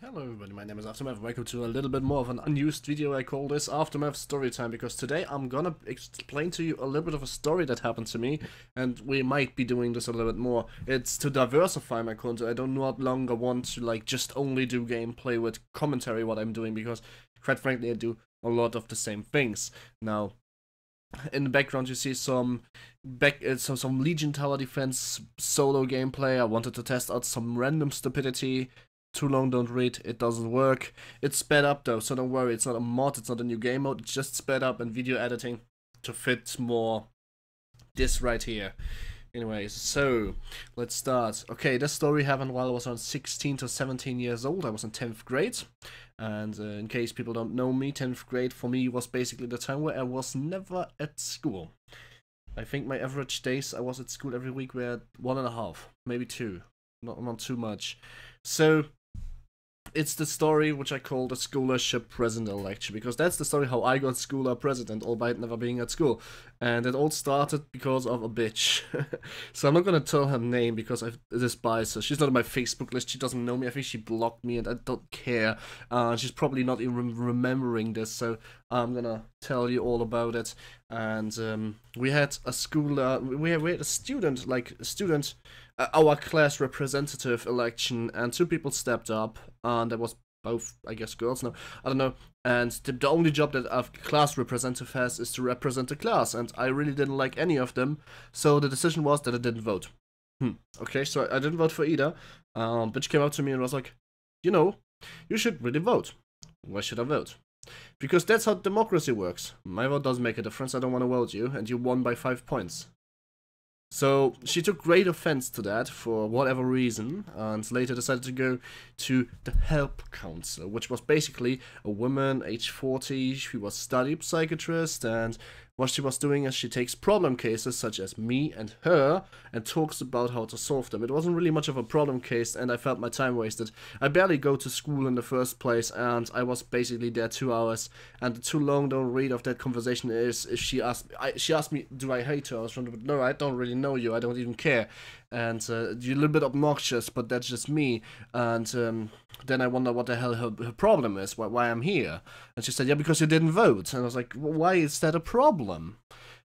Hello everybody, my name is Aftermath. Welcome to a little bit more of an unused video. I call this Aftermath Storytime because today I'm gonna explain to you a little bit of a story that happened to me, and we might be doing this a little bit more. It's to diversify my content. I don't no longer want to like just only do gameplay with commentary what I'm doing, because quite frankly I do a lot of the same things. Now, in the background you see some Legion Tower Defense solo gameplay. I wanted to test out some random stupidity. Too long, don't read, it doesn't work. It's sped up though, so don't worry, it's not a mod, it's not a new game mode, it's just sped up and video editing to fit more this right here. Anyways, so let's start. Okay, this story happened while I was around 16 to 17 years old. I was in 10th grade, and in case people don't know me, 10th grade for me was basically the time where I was never at school. I think my average days I was at school every week were 1.5, maybe 2, not too much. So it's the story which I call the scholarship president election, because that's the story how I got schooler president, albeit never being at school. And it all started because of a bitch. So I'm not gonna tell her name because I despise her. She's not on my Facebook list, she doesn't know me, I think she blocked me and I don't care. She's probably not even remembering this, so I'm gonna tell you all about it. And we had a schooler, we had a student, our class representative election, and 2 people stepped up, and there was both, I guess, girls, no, I don't know, and the only job that a class representative has is to represent the class, and I really didn't like any of them, so the decision was that I didn't vote. Okay, so I didn't vote for either. Bitch came up to me and was like, you know, you should really vote. Why should I vote? Because that's how democracy works. My vote doesn't make a difference, I don't want to vote you, and you won by 5 points. So she took great offense to that for whatever reason, and later decided to go to the help counselor, which was basically a woman, age 40. She was study psychiatrist, and what she was doing is she takes problem cases such as me and her and talks about how to solve them. It wasn't really much of a problem case, and I felt my time wasted. I barely go to school in the first place, and I was basically there 2 hours, and the too long don't read of that conversation is if she asked me, do I hate her? I was wondering, no, I don't really know you, I don't even care. And you're a little bit obnoxious, but that's just me. And then I wonder what the hell her problem is, why I'm here. And she said, yeah, because you didn't vote. And I was like, why is that a problem?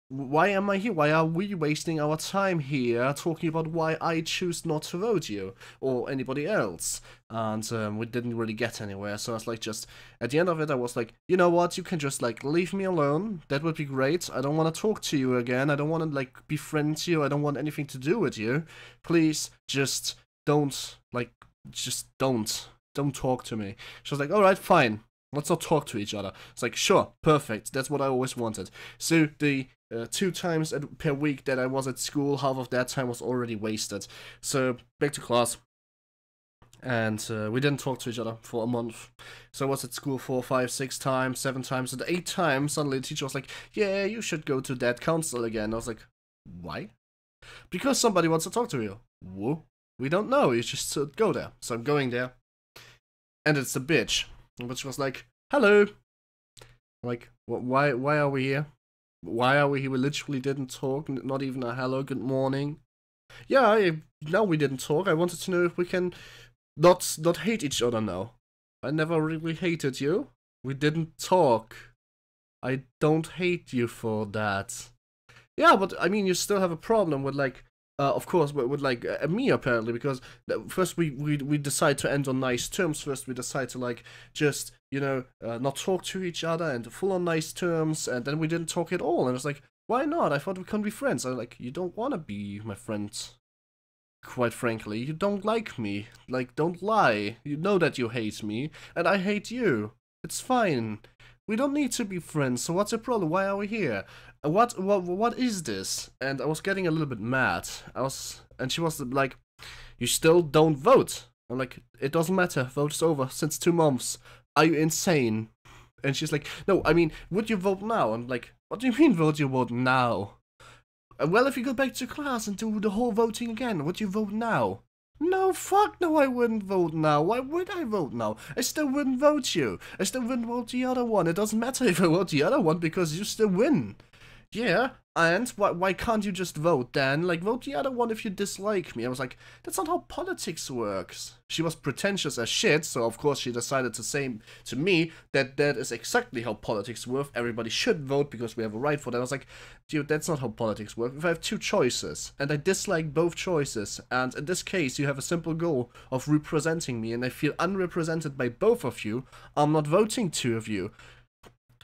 Why am I here? Why are we wasting our time here talking about why I choose not to vote you or anybody else? And we didn't really get anywhere, so I was like, just at the end of it I was like, you know what, you can just like leave me alone, that would be great. I don't want to talk to you again, I don't want to like befriend you, I don't want anything to do with you. Please just don't talk to me. She was like, alright, fine, let's not talk to each other. It's like, sure, perfect, that's what I always wanted. So the 2 times per week that I was at school, half of that time was already wasted. So back to class, and we didn't talk to each other for a month. So I was at school 4, 5, 6 times, 7 times, and 8 times suddenly the teacher was like, yeah, you should go to that council again. I was like, why? Because somebody wants to talk to you. Whoa, we don't know, you just go there. So I'm going there, and it's a bitch. But she was like, hello. I'm like, why are we here? Why are we here? We literally didn't talk, not even a hello, good morning. Yeah, now we didn't talk. I wanted to know if we can not hate each other now. I never really hated you. We didn't talk. I don't hate you for that. Yeah, but I mean, you still have a problem with like, of course, with like me apparently, because first we decide to end on nice terms. First we decide to like just, you know, not talk to each other and full on nice terms, and then we didn't talk at all. And it's like, why not? I thought we couldn't be friends. I was like, you don't want to be my friend. Quite frankly, you don't like me. Like, don't lie. You know that you hate me, and I hate you. It's fine. We don't need to be friends, so what's the problem? Why are we here? What is this? And I was getting a little bit mad. And she was like, you still don't vote. I'm like, it doesn't matter, vote's over since 2 months. Are you insane? And she's like, no, I mean, would you vote now? I'm like, what do you mean would you vote now? Well, if you go back to class and do the whole voting again, would you vote now? No, fuck no, I wouldn't vote now. Why would I vote now? I still wouldn't vote you. I still wouldn't vote the other one. It doesn't matter if I vote the other one because you still win. Yeah, And why can't you just vote then? Like, vote the other one if you dislike me. I was like, that's not how politics works. She was pretentious as shit, so of course she decided to say to me that that is exactly how politics work. Everybody should vote because we have a right for that. I was like, dude, that's not how politics work. If I have two choices, and I dislike both choices, and in this case you have a simple goal of representing me, and I feel unrepresented by both of you, I'm not voting two of you.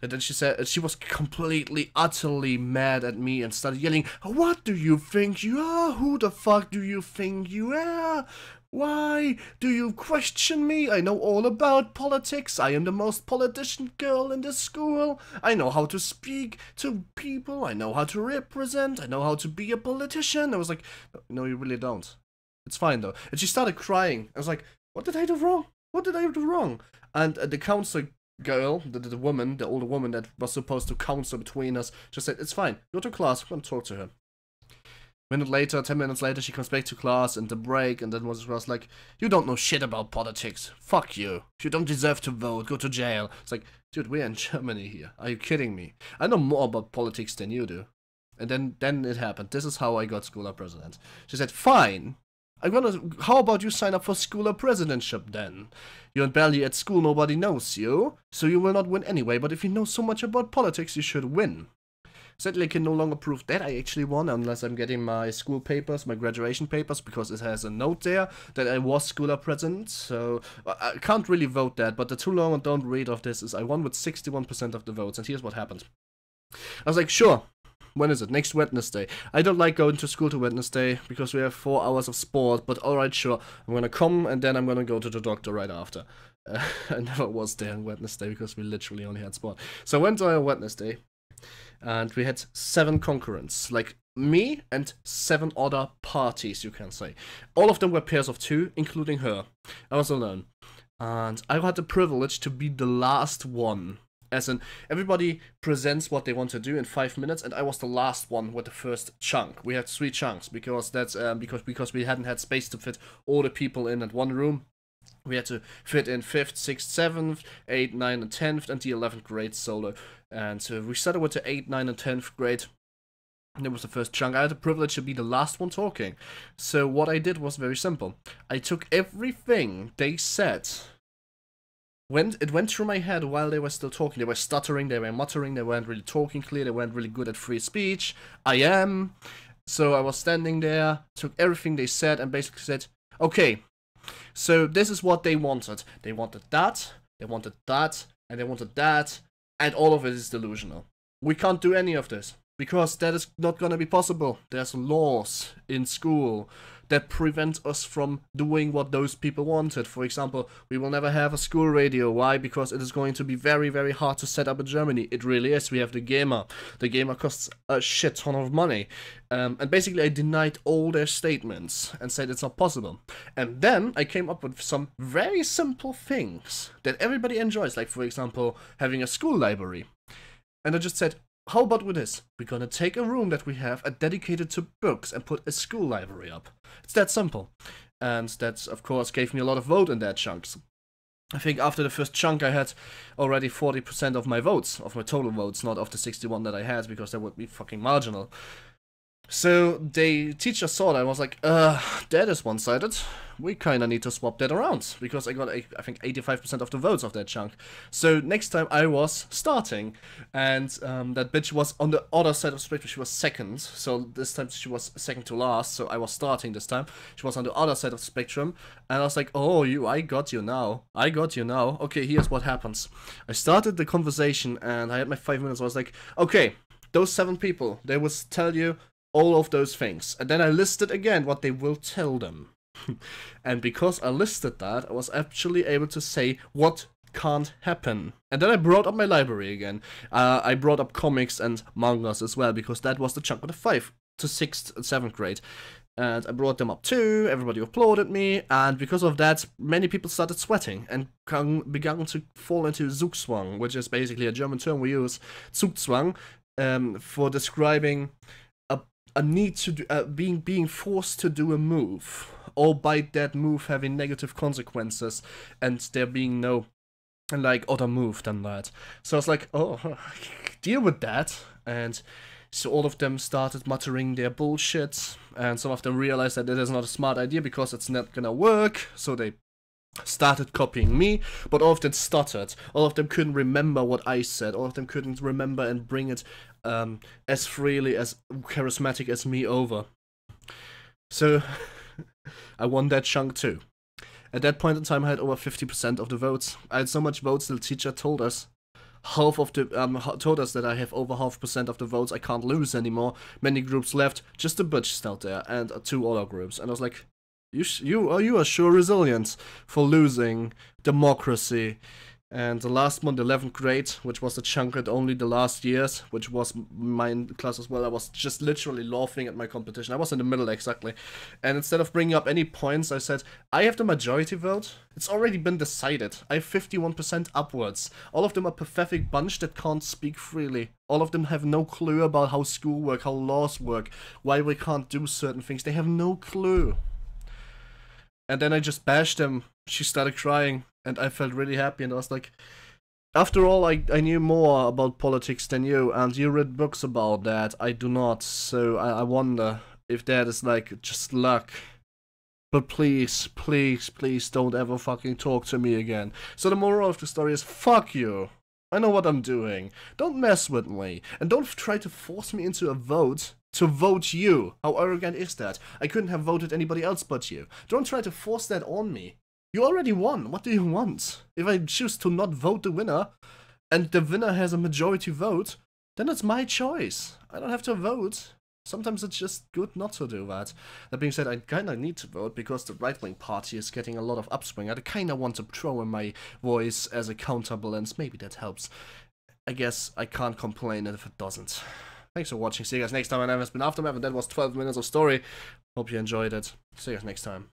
And then she said, she was completely, utterly mad at me and started yelling, what do you think you are? Who the fuck do you think you are? Why do you question me? I know all about politics. I am the most politician girl in the school. I know how to speak to people. I know how to represent. I know how to be a politician. I was like, no, you really don't. It's fine though. And she started crying. I was like, what did I do wrong? What did I do wrong? And the counselor girl, the woman, the older woman that was supposed to counsel between us, just said, it's fine, go to class, I'm gonna talk to her. Minute later, 10 minutes later, she comes back to class and the break, and then was like, you don't know shit about politics, fuck you, you don't deserve to vote, go to jail. It's like, dude, we're in Germany here, are you kidding me? I know more about politics than you do. And then it happened. This is how I got school president. She said, fine, how about you sign up for school presidentship then? You're barely at school, nobody knows you, so you will not win anyway, but if you know so much about politics, you should win. Sadly, I can no longer prove that I actually won unless I'm getting my school papers, my graduation papers, because it has a note there that I was school president, so I can't really vote that, but the too long and don't read of this is I won with 61% of the votes, and here's what happened. I was like, sure. When is it? Next Wednesday. I don't like going to school to Wednesday because we have 4 hours of sport, but alright, sure. I'm gonna come and then I'm gonna go to the doctor right after. I never was there on Wednesday because we literally only had sport. So I went on Wednesday and we had 7 concurrents. Like me and 7 other parties, you can say. All of them were pairs of 2, including her. I was alone. And I had the privilege to be the last one. As in, everybody presents what they want to do in 5 minutes, and I was the last one with the first chunk. We had 3 chunks because that's because we hadn't had space to fit all the people in at one room. We had to fit in 5th, 6th, 7th, 8th, 9th, and 10th, and the 11th grade solo. And so we started with the 8th, 9th, and 10th grade. And that was the first chunk. I had the privilege to be the last one talking. So what I did was very simple. I took everything they said. It went through my head while they were still talking. They were stuttering, they were muttering, they weren't really talking clear, they weren't really good at free speech. I am. So I was standing there, took everything they said, and basically said, okay, so this is what they wanted. They wanted that, they wanted that, and they wanted that, and all of it is delusional. We can't do any of this, because that is not gonna be possible. There's laws in school that prevent us from doing what those people wanted. For example, we will never have a school radio. Why? Because it is going to be very, very hard to set up in Germany. It really is. We have the gamer. The gamer costs a shit ton of money. And basically I denied all their statements and said it's not possible. And then I came up with some very simple things that everybody enjoys. Like, for example, having a school library. And I just said, how about with this? We're gonna take a room that we have dedicated to books and put a school library up. It's that simple. And that, of course, gave me a lot of vote in that chunks. I think after the first chunk I had already 40% of my votes, of my total votes, not of the 61 that I had, because that would be fucking marginal. So the teacher saw that and was like, that is one-sided. We kinda need to swap that around, because I got, I think, 85% of the votes of that chunk. So next time I was starting, and that bitch was on the other side of the spectrum. She was second, so this time she was second to last, so I was starting this time. She was on the other side of the spectrum, and I was like, oh, I got you now. I got you now. Okay, here's what happens. I started the conversation, and I had my 5 minutes. I was like, okay, those 7 people, they will tell you all of those things. And then I listed again what they will tell them. And because I listed that, I was actually able to say what can't happen. And then I brought up my library again. I brought up comics and mangas as well, because that was the chunk of the 5th to 6th and 7th grade. And I brought them up too, everybody applauded me, and because of that, many people started sweating and began to fall into Zugzwang, which is basically a German term we use, Zugzwang, for describing a need to do, being forced to do a move, or by that move having negative consequences, and there being no, like, other move than that. So I was like, oh, deal with that, and So all of them started muttering their bullshit, and some of them realized that it is not a smart idea because it's not gonna work, so they started copying me, but all of them stuttered. All of them couldn't remember what I said. All of them couldn't remember and bring it as freely, as charismatic as me over. So I won that chunk too. At that point in time, I had over 50% of the votes. I had so much votes, the teacher told us told us that I have over 50% of the votes. I can't lose anymore. Many groups left, just a butch still there, and 2 other groups. And I was like, you are sure resilient for losing democracy. And the last one, the 11th grade, which was the chunk at only the last years, which was my class as well, I was just literally laughing at my competition. I was in the middle exactly. And instead of bringing up any points, I said, I have the majority vote. It's already been decided. I have 51% upwards. All of them are a pathetic bunch that can't speak freely. All of them have no clue about how school work, how laws work, why we can't do certain things. They have no clue. And then I just bashed them. She started crying, and I felt really happy, and I was like, after all, I knew more about politics than you, and you read books about that. I do not, so I wonder if that is like just luck. But please, please, please don't ever fucking talk to me again. So the moral of the story is, fuck you. I know what I'm doing. Don't mess with me, and don't try to force me into a vote to vote you. How arrogant is that? I couldn't have voted anybody else but you. Don't try to force that on me. You already won. What do you want? If I choose to not vote the winner, and the winner has a majority vote, then it's my choice. I don't have to vote. Sometimes it's just good not to do that. That being said, I kinda need to vote because the right-wing party is getting a lot of upswing. I kinda want to throw in my voice as a counterbalance. Maybe that helps. I guess I can't complain if it doesn't. Thanks for watching. See you guys next time. My name has been Aftermath, and that was 12 minutes of story. Hope you enjoyed it. See you guys next time.